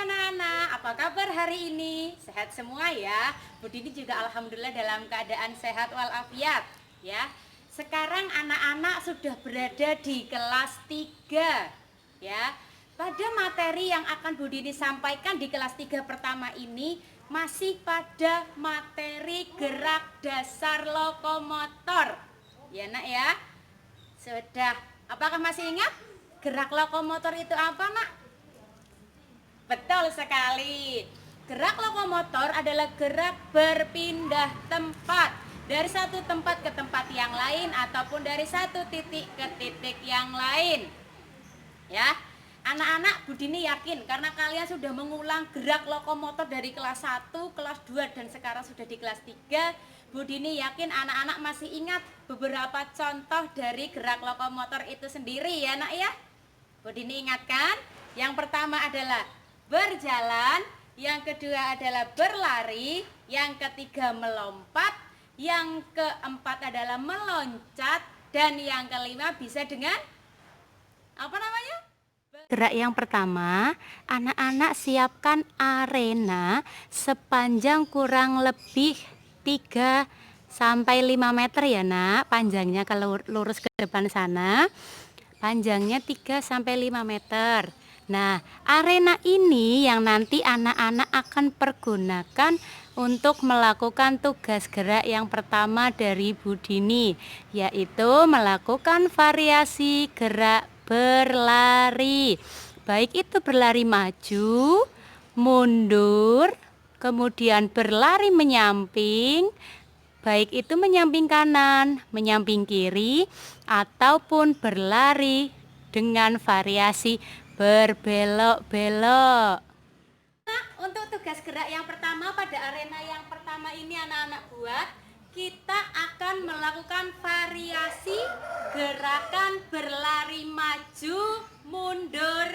anak-anak, apa kabar hari ini? Sehat semua ya? Bu Dini juga alhamdulillah dalam keadaan sehat walafiat ya. Sekarang anak-anak sudah berada di kelas 3 ya. Pada materi yang akan Bu Dini sampaikan di kelas 3 pertama ini masih pada materi gerak dasar lokomotor. Ya nak ya? Sudah. Apakah masih ingat? Gerak lokomotor itu apa nak? Betul sekali. Gerak lokomotor adalah gerak berpindah tempat dari satu tempat ke tempat yang lain ataupun dari satu titik ke titik yang lain. Ya. Anak-anak Bu Dini yakin karena kalian sudah mengulang gerak lokomotor dari kelas 1, kelas 2 dan sekarang sudah di kelas 3. Bu Dini yakin anak-anak masih ingat beberapa contoh dari gerak lokomotor itu sendiri ya nak ya. Bu Dini ingatkan, yang pertama adalah berjalan, yang kedua adalah berlari, yang ketiga melompat, yang keempat adalah meloncat, dan yang kelima bisa dengan apa namanya? Gerak yang pertama, anak-anak siapkan arena sepanjang kurang lebih 3 sampai 5 meter ya nak, panjangnya kalau lurus ke depan sana, panjangnya 3 sampai 5 meter. Nah, arena ini yang nanti anak-anak akan pergunakan untuk melakukan tugas gerak yang pertama dari Bu Dini, yaitu melakukan variasi gerak berlari. Baik itu berlari maju, mundur, kemudian berlari menyamping, baik itu menyamping kanan, menyamping kiri, ataupun berlari dengan variasi berbelok-belok. Nah, untuk tugas gerak yang pertama pada arena yang pertama ini anak-anak buat, kita akan melakukan variasi gerakan berlari maju, mundur,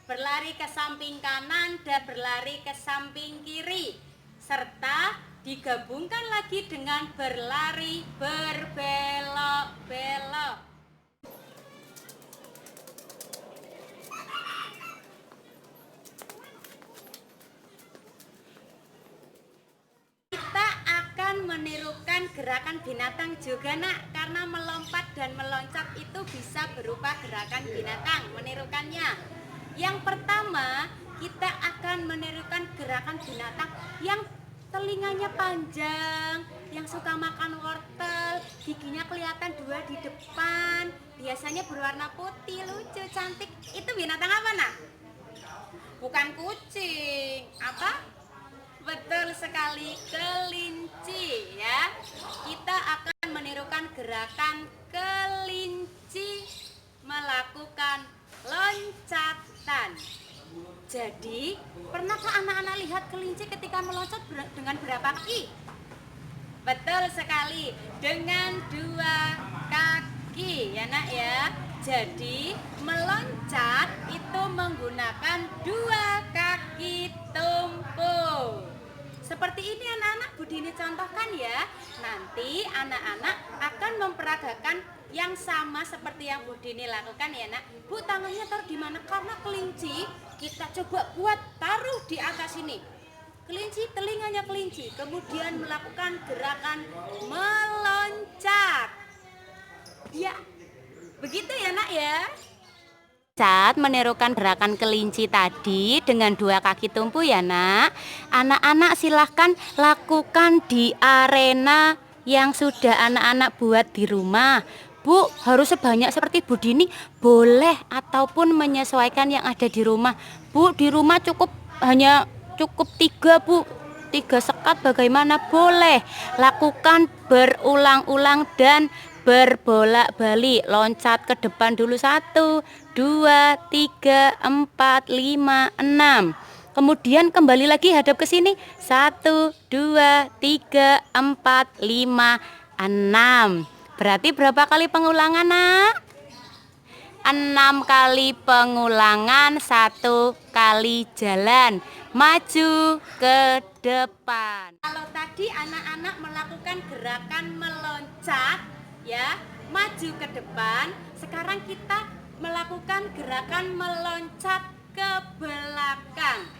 berlari ke samping kanan dan berlari ke samping kiri, serta digabungkan lagi dengan berlari berbelok-belok. Kita akan menirukan gerakan binatang juga nak, karena melompat dan meloncat itu bisa berupa gerakan binatang, menirukannya. Yang pertama, kita akan menirukan gerakan binatang yang telinganya panjang, yang suka makan wortel, giginya kelihatan 2 di depan, biasanya berwarna putih, lucu, cantik. Itu binatang apa nak? Bukan kucing. Apa? Betul sekali, kelinci ya. Kita akan menirukan gerakan kelinci melakukan loncatan. Jadi, pernahkah anak-anak lihat kelinci ketika meloncat dengan berapa kaki? Betul sekali, dengan 2 kaki ya nak ya. Jadi, meloncat itu menggunakan 2 kaki tumpu. Seperti ini anak-anak Bu Dini contohkan ya. Nanti anak-anak akan memperagakan yang sama seperti yang Bu Dini lakukan ya nak. Bu, tangannya taruh di mana? Karena kelinci kita coba buat taruh di atas ini. Kelinci, telinganya kelinci, kemudian melakukan gerakan meloncat. Ya, begitu ya nak ya. Saat menirukan gerakan kelinci tadi dengan 2 kaki tumpu ya nak, anak-anak silahkan lakukan di arena yang sudah anak-anak buat di rumah. Bu, harus sebanyak seperti Bu Dini boleh, ataupun menyesuaikan yang ada di rumah. Bu, di rumah hanya cukup 3 Bu, 3 sekat bagaimana? Boleh. Lakukan berulang-ulang dan berbolak-balik. Loncat ke depan dulu 1, 2, 3, 4, 5, 6. Kemudian kembali lagi hadap ke sini. 1, 2, 3, 4, 5, 6. Berarti berapa kali pengulangan nak? 6 kali pengulangan, 1 kali jalan maju ke depan. Kalau tadi anak-anak melakukan gerakan meloncat ya, maju ke depan, sekarang kita melakukan gerakan meloncat ke belakang.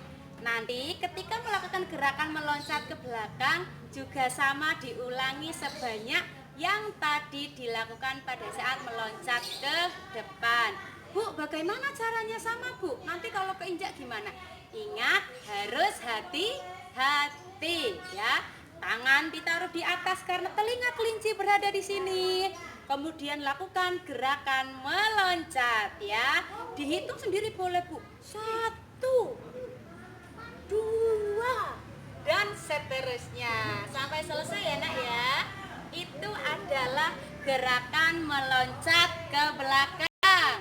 Nanti ketika melakukan gerakan meloncat ke belakang juga sama diulangi sebanyak yang tadi dilakukan pada saat meloncat ke depan. Bu, bagaimana caranya sama Bu? Nanti kalau keinjak gimana? Ingat, harus hati-hati ya. Tangan ditaruh di atas karena telinga kelinci berada di sini. Kemudian lakukan gerakan meloncat ya. Dihitung sendiri boleh Bu. 1, 2, dan seterusnya sampai selesai ya nak ya. Itu adalah gerakan meloncat ke belakang.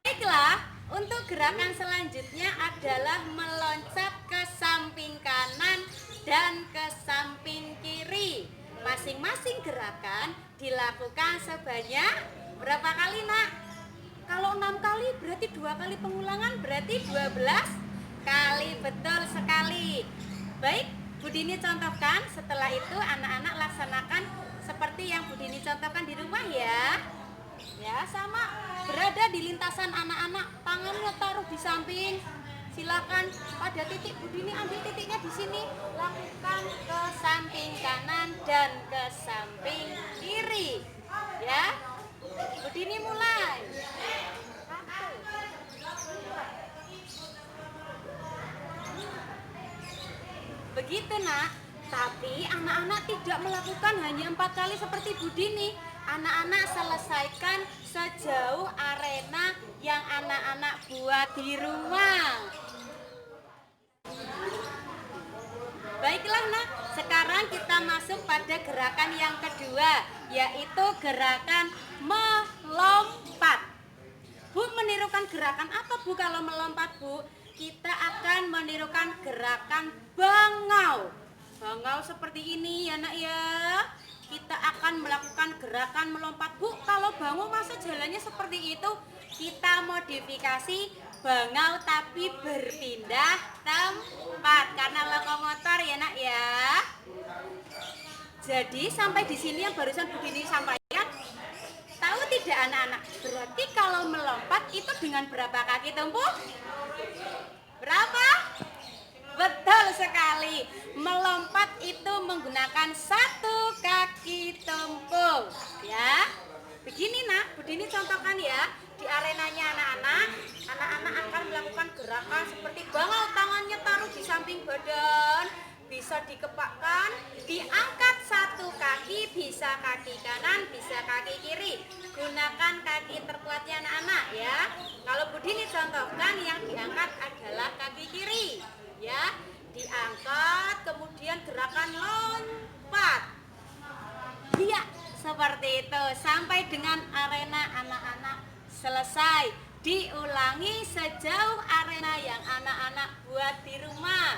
Baiklah, untuk gerakan selanjutnya adalah meloncat ke samping kanan dan ke samping kiri. Masing-masing gerakan dilakukan sebanyak berapa kali nak? Kalau 6 kali berarti 2 kali pengulangan, berarti 12 kali. Betul sekali. Baik, Bu Dini contohkan. Setelah itu anak-anak laksanakan seperti yang Bu Dini contohkan di rumah ya. Ya, sama berada di lintasan anak-anak, tangannya taruh di samping. Silakan pada titik Bu Dini ambil titiknya di sini, lakukan ke samping kanan dan ke samping kiri. Ya. Bu Dini mulai. Begitu nak. Tapi anak-anak tidak melakukan hanya 4 kali seperti Bu Dini. Anak-anak selesaikan sejauh arena yang anak-anak buat di rumah. Baiklah nak, sekarang kita masuk pada gerakan yang kedua, yaitu gerakan melompat. Bu menirukan gerakan apa Bu kalau melompat Bu? Kita akan menirukan gerakan bangau. Bangau seperti ini ya nak ya. Kita akan melakukan gerakan melompat Bu. Kalau bangau masa jalannya seperti itu? Kita modifikasi bangau tapi berpindah tempat karena lokomotor ya nak ya. Jadi sampai di sini yang barusan Bu Dini sampaikan, tahu tidak anak-anak? Berarti kalau melompat itu dengan berapa kaki tempuh? Berapa? Betul sekali. Melompat itu menggunakan 1 kaki tempuh ya. Begini nak, Bu Dini contohkan ya. Di arenanya anak-anak, anak-anak akan melakukan gerakan seperti bangau, tangannya taruh di samping badan, bisa dikepakkan, diangkat 1 kaki, bisa kaki kanan, bisa kaki kiri. Gunakan kaki terkuatnya anak-anak ya. Kalau Bu Dini contohkan yang diangkat adalah kaki kiri ya. Diangkat, kemudian gerakan lompat. Iya, seperti itu sampai dengan arena anak-anak selesai. Diulangi sejauh arena yang anak-anak buat di rumah.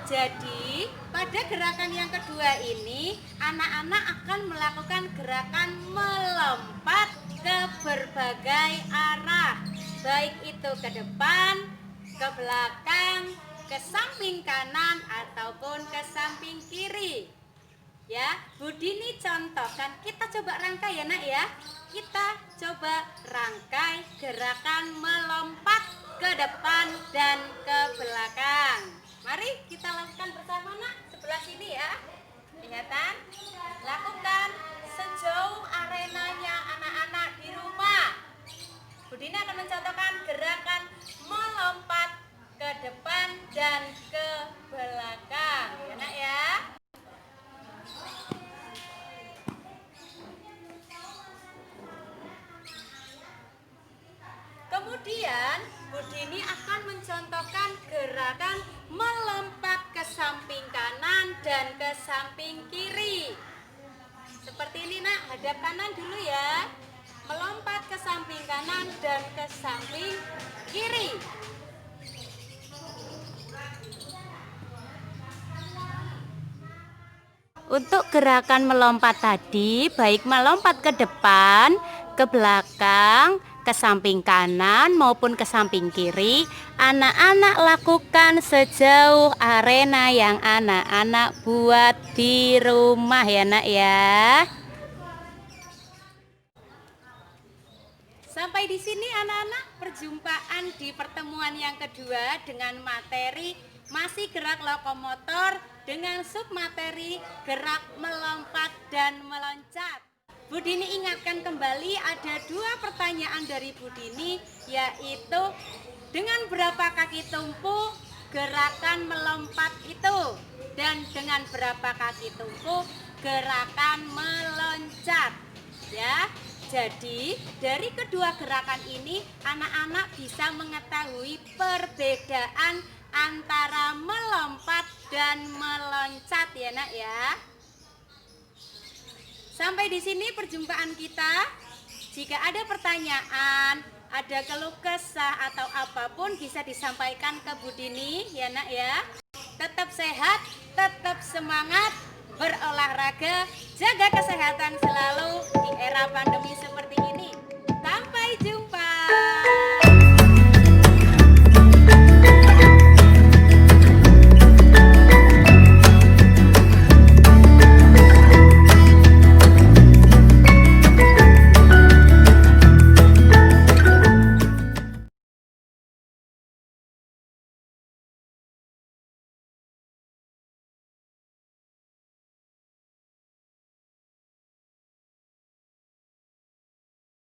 Jadi pada gerakan yang kedua ini anak-anak akan melakukan gerakan melompat ke berbagai arah, baik itu ke depan, ke belakang, ke samping kanan ataupun ke samping kiri. Ya, Bu Dini contohkan, kita coba rangkai ya nak ya. Kita coba rangkai gerakan melompat ke depan dan ke belakang. Mari kita lakukan bersama nak, sebelah sini ya. Kelihatan? Lakukan sejauh arenanya anak-anak di rumah. Bu Dini akan mencontohkan gerakan melompat ke depan dan ke belakang. Ya nak ya. Kemudian Bu Dini akan mencontohkan gerakan melompat ke samping kanan dan ke samping kiri. Seperti ini nak, hadap kanan dulu ya. Melompat ke samping kanan dan ke samping kiri. Untuk gerakan melompat tadi, baik melompat ke depan, ke belakang, ke samping kanan maupun ke samping kiri, anak-anak lakukan sejauh arena yang anak-anak buat di rumah ya nak ya. Sampai di sini anak-anak, perjumpaan di pertemuan yang kedua dengan materi masih gerak lokomotor dengan submateri gerak melompat dan meloncat. Bu Dini ingatkan kembali ada dua pertanyaan dari Bu Dini, yaitu dengan berapa kaki tumpu gerakan melompat itu dan dengan berapa kaki tumpu gerakan meloncat, ya. Jadi dari kedua gerakan ini anak-anak bisa mengetahui perbedaan antara melompat dan meloncat ya nak ya. Sampai di sini perjumpaan kita. Jika ada pertanyaan, ada keluh kesah atau apapun bisa disampaikan ke Bu Dini ya nak ya. Tetap sehat, tetap semangat, berolahraga, jaga kesehatan selalu di era pandemi seperti